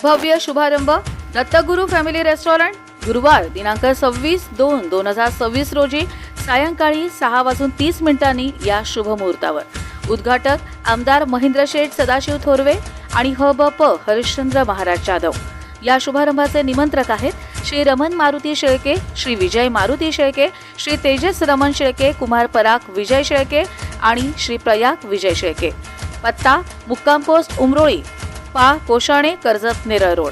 भव्य शुभारंभ Dattaguru family restaurant गुरुवार दिनांक 26/2/2026 रोजी सायंकाळी 6:30 या शुभ मुहूर्तावर उद्घाटक आमदार महेंद्र शेठ सदाशिव थोरवे आणि हबप हरिश्चंद्र महाराज जाधव। या शुभारंभाचे निमंत्रक आहेत श्री रमण मारुती शेळके, श्री विजय मारुती शेळके, श्री तेजस रमण शेळके, कुमार पराग विजय शेळके आणि श्री प्रयाग विजय शेळके। पत्ता मुक्काम पोस्ट उमरोळी, पा कोशाणे, कर्जत, नेरळ रोड।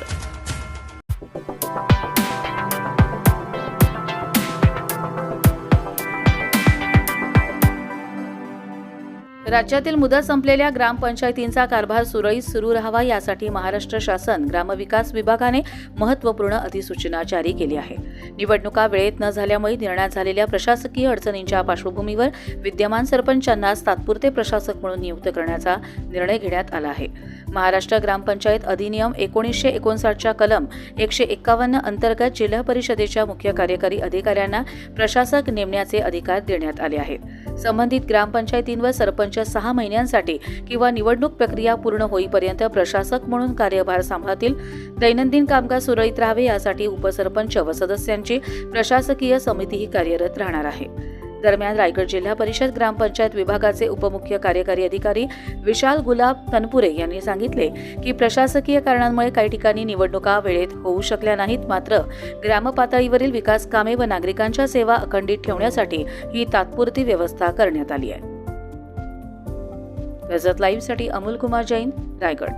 राज्यातील मुदत संपलेल्या ग्रामपंचायतींचा कारभार सुरळीत सुरू राहावा यासाठी महाराष्ट्र शासन ग्रामविकास विभागाने महत्त्वपूर्ण अधिसूचना जारी केली आहे। निवडणुका वेळेत न झाल्यामुळे निर्माण झालेल्या प्रशासकीय अडचणींच्या पार्श्वभूमीवर विद्यमान सरपंचांनाच तात्पुरते प्रशासक म्हणून नियुक्त करण्याचा निर्णय घेण्यात आला आहे। महाराष्ट्र ग्रामपंचायत अधिनियम 1959च्या कलम 151 अंतर्गत जिल्हा परिषदेच्या मुख्य कार्यकारी अधिकाऱ्यांना प्रशासक नेमण्याचे अधिकार देण्यात आले आहेत। संबंधित ग्रामपंचायतींवर सरपंच 6 महिन्यांसाठी किंवा निवडणूक प्रक्रिया पूर्ण होईपर्यंत प्रशासक म्हणून कार्यभार सांभाळतील। दैनंदिन कामकाज सुरळीत राहावे यासाठी उपसरपंच व सदस्यांची प्रशासकीय समितीही कार्यरत राहणार आहे। दरम्यान रायगड जिल्हा परिषद ग्रामपंचायत विभागाचे उपमुख्य कार्यकारी अधिकारी विशाल गुलाब तनपुरे यांनी सांगितले की प्रशासकीय कारणांमुळे काही ठिकाणी निवडणुका वेळेत होऊ शकल्या नाहीत, मात्र ग्रामपातळीवरील विकास कामे व नागरिकांच्या सेवा अखंडित ठेवण्यासाठी ही तात्पुरती व्यवस्था करण्यात आली आहे। कर्जत लाईव्हसाठी अमोल कुमार जैन, रायगड।